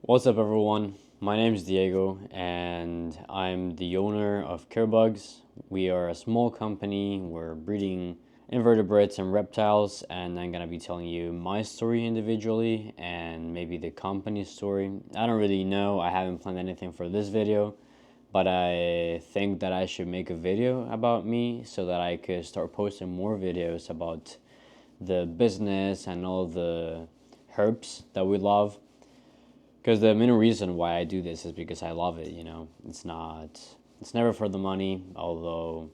What's up, everyone? My name is Diego, and I'm the owner of Carebugs. We are a small company. We're breeding invertebrates and reptiles, and I'm gonna be telling you my story individually and maybe the company's story. I don't really know. I haven't planned anything for this video, but I think that I should make a video about me so that I could start posting more videos about the business and all the herbs that we love. Because the main reason why I do this is because I love it, it's never for the money, although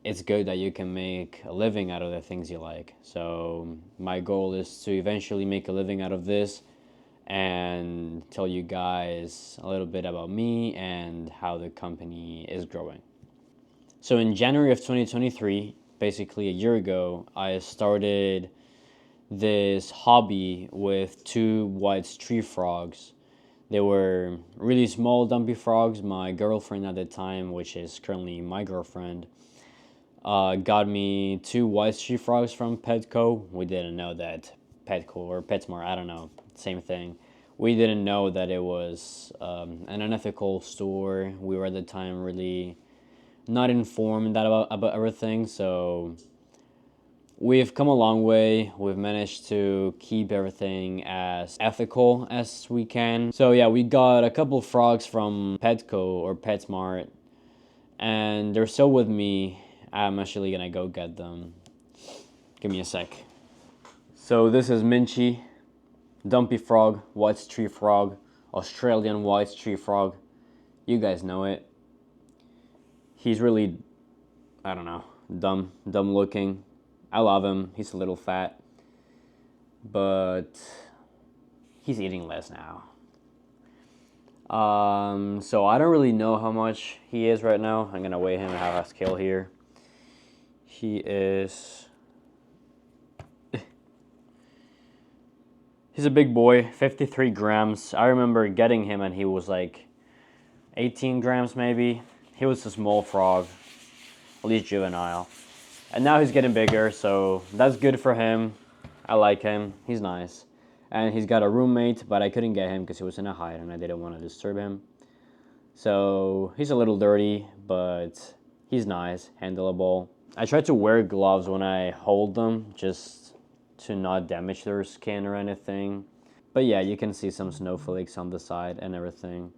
it's good that you can make a living out of the things you like. So my goal is to eventually make a living out of this and tell you guys a little bit about me and how the company is growing. So in January of 2023, basically a year ago, I started this hobby with two white tree frogs. They were really small, dumpy frogs. My girlfriend at the time, which is currently my girlfriend, got me two white tree frogs from Petco. We didn't know that Petco or PetSmart, I don't know, same thing. We didn't know that it was an unethical store. We were at the time really not informed about everything, so we've come a long way. We've managed to keep everything as ethical as we can. So yeah, we got a couple frogs from Petco or PetSmart, and they're still with me. I'm actually gonna go get them. Give me a sec. So this is Minchie, dumpy frog, white tree frog, Australian white tree frog. You guys know it. He's really, I don't know, dumb looking. I love him. He's a little fat, but he's eating less now. So I don't really know how much he is right now. I'm gonna weigh him and have a scale here. He is... he's a big boy, 53 grams. I remember getting him and he was like 18 grams maybe. He was a small frog, at least juvenile. And now he's getting bigger, so that's good for him. I like him. He's nice. And he's got a roommate, but I couldn't get him because he was in a hide and I didn't want to disturb him. So he's a little dirty, but he's nice, handleable. I try to wear gloves when I hold them, just to not damage their skin or anything. But yeah, you can see some snowflakes on the side and everything.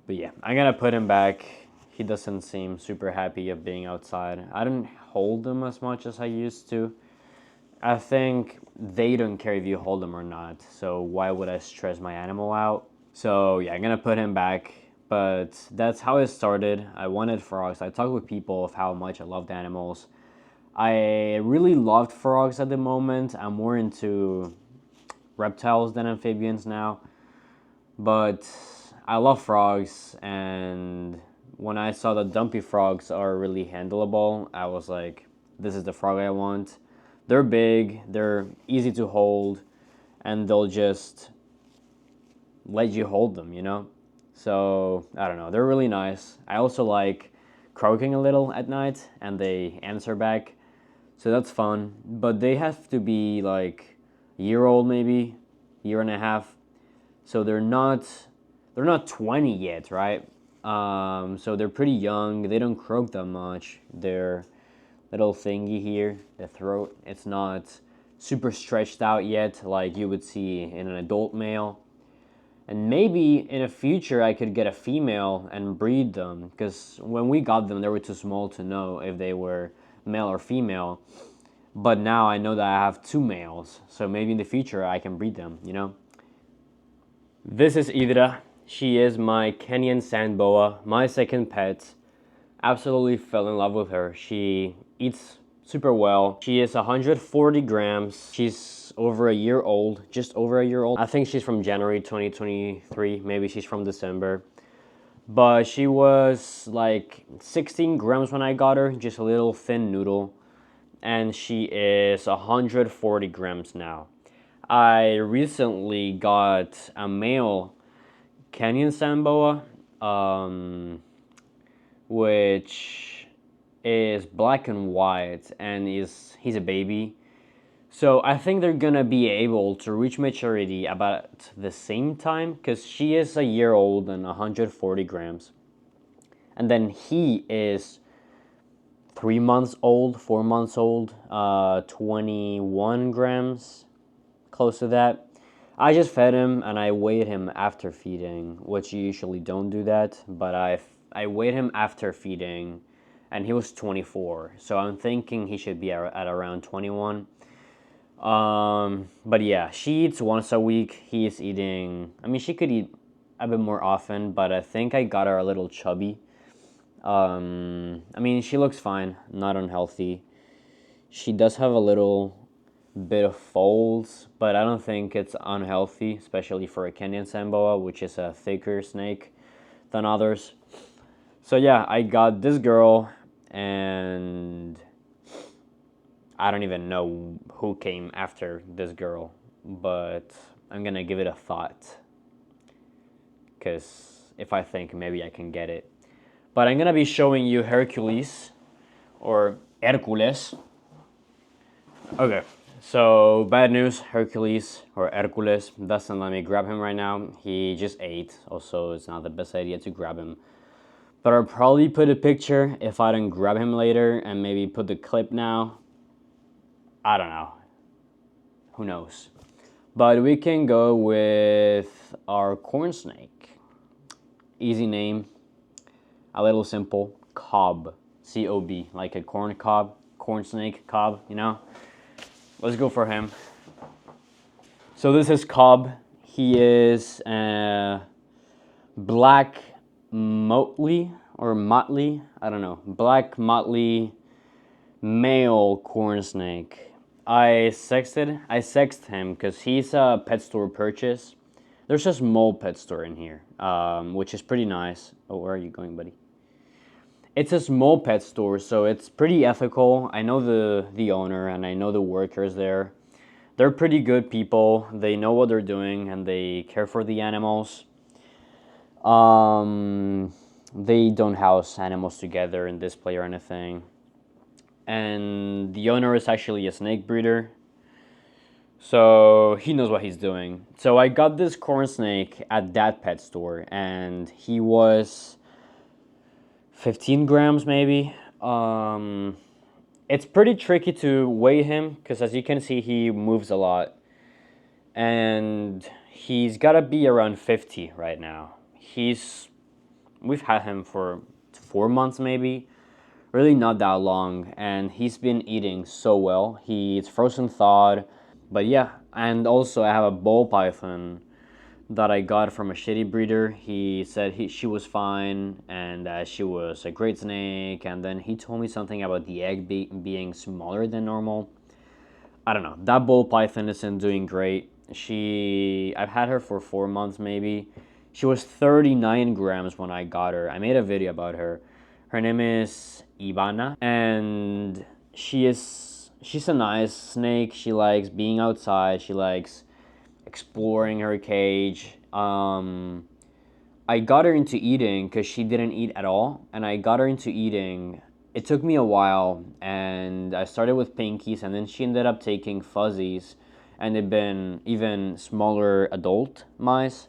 But yeah, I'm gonna put him back. He doesn't seem super happy of being outside. I don't hold them as much as I used to. I think they don't care if you hold them or not, so why would I stress my animal out? So yeah, I'm gonna put him back, but that's how it started. I wanted frogs. I talked with people of how much I loved animals. I really loved frogs at the moment. I'm more into reptiles than amphibians now, but I love frogs, and when I saw that dumpy frogs are really handleable, I was like, this is the frog I want. They're big, they're easy to hold, and they'll just let you hold them, you know? So, I don't know, they're really nice. I also like croaking a little at night, and they answer back, so that's fun. But they have to be like a year old maybe, year and a half, so they're not 20 yet, right? So they're pretty young. They don't croak that much. Their little thingy here, the throat, it's not super stretched out yet like you would see in an adult male. And maybe in the future I could get a female and breed them, because when we got them they were too small to know if they were male or female. But now I know that I have two males, so maybe in the future I can breed them, you know? This is Idra. She is my Kenyan sand boa, my second pet. Absolutely fell in love with her. She eats super well. She is 140 grams. She's over a year old, just over a year old. I think she's from January 2023, maybe she's from December. But she was like 16 grams when I got her, just a little thin noodle. And she is 140 grams now. I recently got a male Kenyan sand boa, which is black and white, and he's a baby. So I think they're gonna be able to reach maturity about the same time because she is a year old and 140 grams. And then he is 3 months old, 4 months old, 21 grams, close to that. I just fed him and I weighed him after feeding, which you usually don't do that, but I weighed him after feeding and he was 24. So I'm thinking he should be at around 21. But yeah, she eats once a week. He is eating, I mean, she could eat a bit more often, but I think I got her a little chubby. I mean, she looks fine, not unhealthy. She does have a little bit of folds, but I don't think it's unhealthy, especially for a Kenyan sand boa, which is a thicker snake than others. So yeah, I got this girl, and I don't even know who came after this girl, but I'm gonna give it a thought, because if I think, maybe I can get it. But I'm gonna be showing you Hercules, or Hercules. Okay, so bad news, Hercules, or Hercules, doesn't let me grab him right now. He just ate, also it's not the best idea to grab him. But I'll probably put a picture if I don't grab him later, and maybe put the clip now. I don't know. Who knows? But we can go with our corn snake. Easy name, a little simple, Cob, C-O-B, like a corn cob, corn snake, Cob, you know? Let's go for him. So this is Cob. He is black motley, or motley, I don't know, black motley male corn snake. I sexted him because he's a pet store purchase. There's a small pet store in here, which is pretty nice. Oh, where are you going, buddy? It's a small pet store, so it's pretty ethical. I know the owner and I know the workers there. They're pretty good people. They know what they're doing and they care for the animals. They don't house animals together in display or anything. And the owner is actually a snake breeder, so he knows what he's doing. So I got this corn snake at that pet store, and he was 15 grams maybe. It's pretty tricky to weigh him because, as you can see, he moves a lot, and he's gotta be around 50 right now. We've had him for 4 months maybe, really not that long, and he's been eating so well. He eats frozen thawed, but yeah. And also I have a ball python that I got from a shitty breeder. He said she was fine and that she was a great snake, and then he told me something about the egg being smaller than normal. I don't know. That ball python isn't doing great. I've had her for 4 months maybe. She was 39 grams when I got her. I made a video about her. Her name is Ivana, and she's a nice snake. She likes being outside. She likes exploring her cage. I got her into eating because she didn't eat at all, and I got her into eating. It took me a while, and I started with pinkies, and then she ended up taking fuzzies, and they've been even smaller adult mice.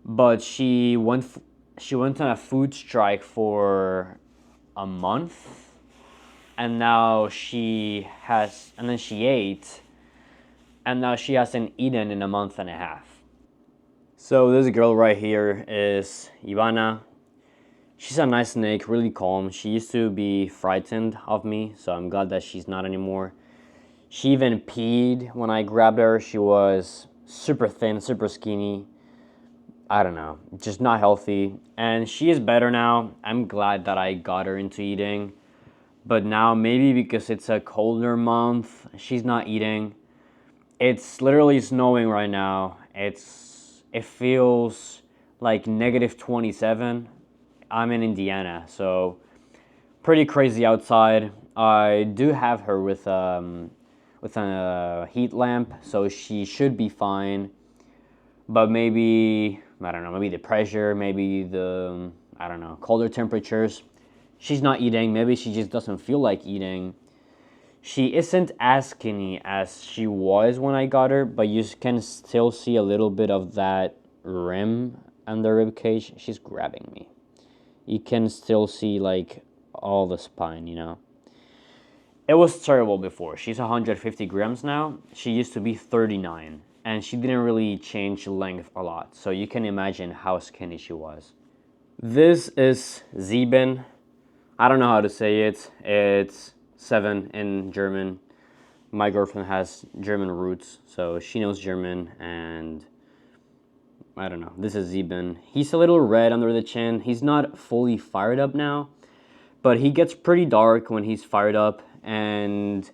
But she went on a food strike for a month, and then she ate, and now she hasn't eaten in a month and a half. So this girl right here is Ivana. She's a nice snake, really calm. She used to be frightened of me, so I'm glad that she's not anymore. She even peed when I grabbed her. She was super thin, super skinny. I don't know, just not healthy. And she is better now. I'm glad that I got her into eating. But now, maybe because it's a colder month, she's not eating. It's literally snowing right now. It feels like -27. I'm in Indiana, so pretty crazy outside. I do have her with a heat lamp, so she should be fine. But maybe, I don't know, maybe the pressure, maybe I don't know, colder temperatures. She's not eating. Maybe she just doesn't feel like eating. She isn't as skinny as she was when I got her, but you can still see a little bit of that rim on the rib cage. She's grabbing me. You can still see like all the spine, you know. It was terrible before. She's 150 grams now. She used to be 39, and she didn't really change length a lot. So you can imagine how skinny she was. This is Sieben. I don't know how to say it. It's 7 in German. My girlfriend has German roots, so she knows German, and I don't know. This is Sieben. He's a little red under the chin. He's not fully fired up now, but he gets pretty dark when he's fired up, and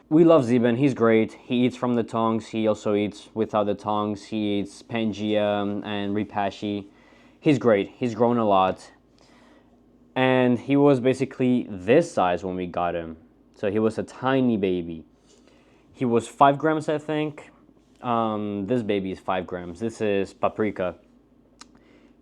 we love Sieben. He's great. He eats from the tongs. He also eats without the tongs. He eats Pangea and Ripashi. He's great. He's grown a lot. And he was basically this size when we got him. So he was a tiny baby. He was 5 grams, I think. This baby is 5 grams. This is Paprika.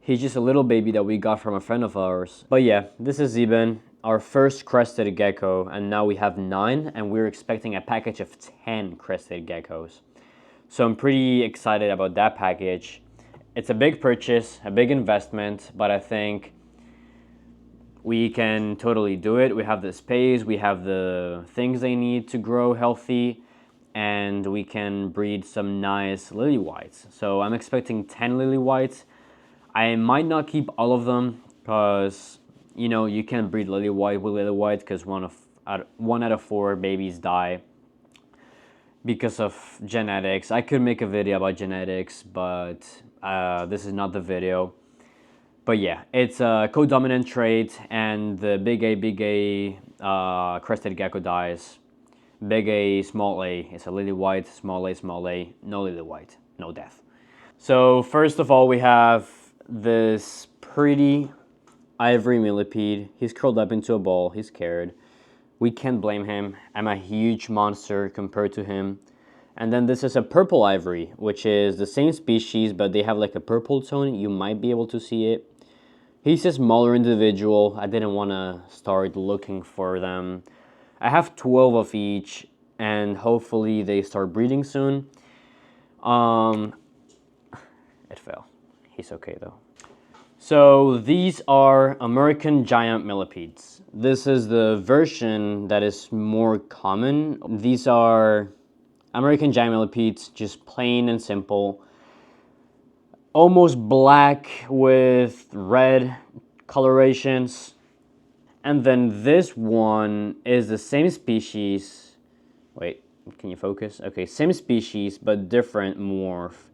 He's just a little baby that we got from a friend of ours. But yeah, this is Sieben, our first crested gecko, and now we have 9, and we're expecting a package of 10 crested geckos. So I'm pretty excited about that package. It's a big purchase, a big investment, but I think we can totally do it. We have the space, we have the things they need to grow healthy, and we can breed some nice lily whites. So I'm expecting 10 lily whites. I might not keep all of them because, you know, you can't breed lily white with lily white because one out of 4 babies die because of genetics. I could make a video about genetics, but this is not the video. But yeah, it's a codominant trait, and the big A crested gecko dies. Big A, small a is a lily white, small a, no lily white, no death. So first of all, we have this pretty ivory millipede. He's curled up into a ball. He's scared. We can't blame him. I'm a huge monster compared to him. And then this is a purple ivory, which is the same species, but they have like a purple tone. You might be able to see it. He's a smaller individual. I didn't want to start looking for them. I have 12 of each, and hopefully they start breeding soon. It fell. He's okay though. So these are American giant millipedes. This is the version that is more common. These are American giant millipedes, just plain and simple. Almost black with red colorations. And then this one is the same species. Wait, can you focus? Okay, same species, but different morph.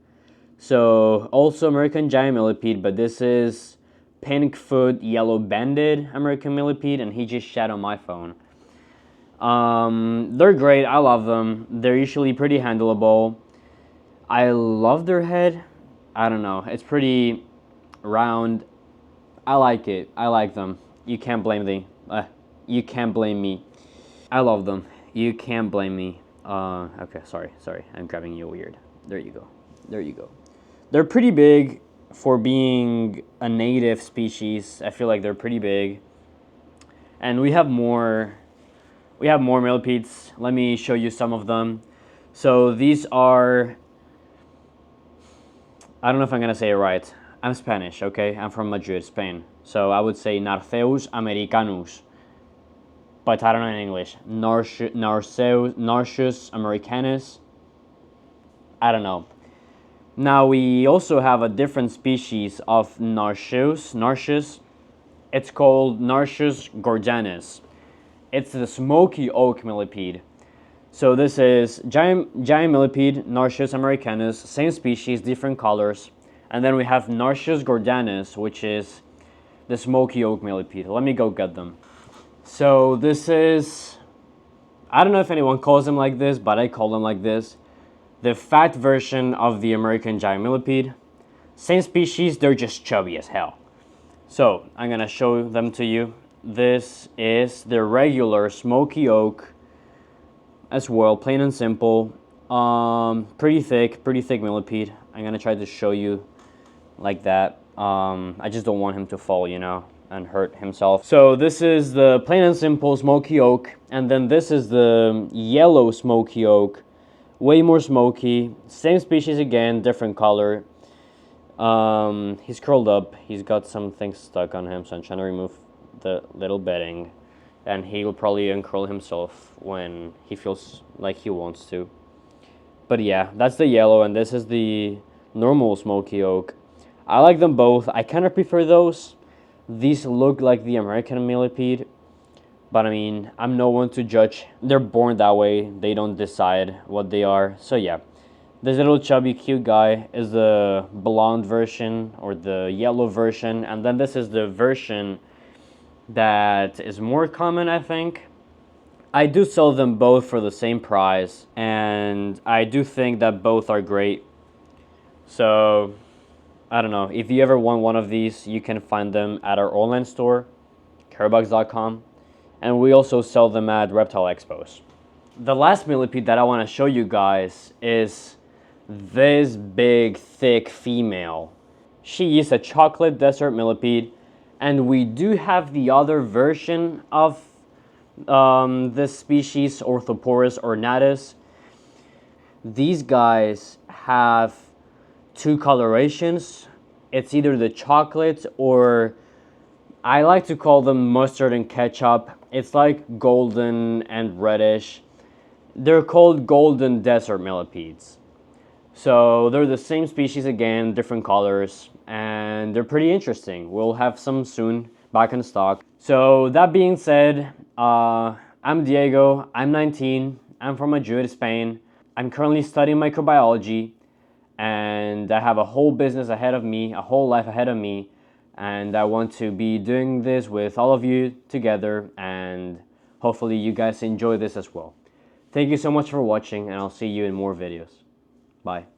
So also American giant millipede, but this is pink foot, yellow banded American millipede, and he just shat on my phone. They're great. I love them. They're usually pretty handleable. I love their head. I don't know. It's pretty round. I like it. I like them. You can't blame me. You can't blame me. I love them. You can't blame me. Okay, sorry. I'm grabbing you weird. There you go. There you go. They're pretty big for being a native species. I feel like they're pretty big. And we have more millipedes. Let me show you some of them. So these are, I don't know if I'm gonna say it right. I'm Spanish, okay? I'm from Madrid, Spain. So I would say Narceus americanus. But I don't know in English. Narceus americanus. I don't know. Now we also have a different species of Narceus. It's called Narceus gordianus. It's the smoky oak millipede. So this is giant millipede, Narceus americanus, same species, different colors. And then we have Narceus gordianus, which is the smoky oak millipede. Let me go get them. So this is, I don't know if anyone calls them like this, but I call them like this. The fat version of the American giant millipede. Same species, they're just chubby as hell. So I'm gonna show them to you. This is the regular smoky oak as well, plain and simple. Pretty thick millipede. I'm gonna try to show you like that. I just don't want him to fall, you know. and hurt himself. So this is the plain and simple smoky oak, and then this is the yellow smoky oak, way more smoky, same species again, different color. He's curled up, he's got some things stuck on him, so I'm trying to remove the little bedding, and he will probably uncurl himself when he feels like he wants to. But yeah, that's the yellow, and this is the normal smoky oak. I like them both. I kind of prefer those. These look like the American millipede, but I mean, I'm no one to judge. They're born that way. They don't decide what they are. So yeah, this little chubby cute guy is the blonde version or the yellow version, and then this is the version that is more common, I think. I do sell them both for the same price, and I do think that both are great. So, I don't know. If you ever want one of these, you can find them at our online store, carebugs.com, and we also sell them at reptile expos. The last millipede that I want to show you guys is this big, thick female. She is a chocolate desert millipede, and we do have the other version of this species, Orthoporus ornatus. These guys have two colorations. It's either the chocolate or I like to call them mustard and ketchup. It's like golden and reddish. They're called golden desert millipedes. So they're the same species again, different colors, and they're pretty interesting. We'll have some soon back in stock. So that being said, I'm Diego, I'm 19, I'm from Madrid, Spain. I'm currently studying microbiology, and I have a whole business ahead of me, a whole life ahead of me, and I want to be doing this with all of you together, and hopefully you guys enjoy this as well. Thank you so much for watching, and I'll see you in more videos. Bye.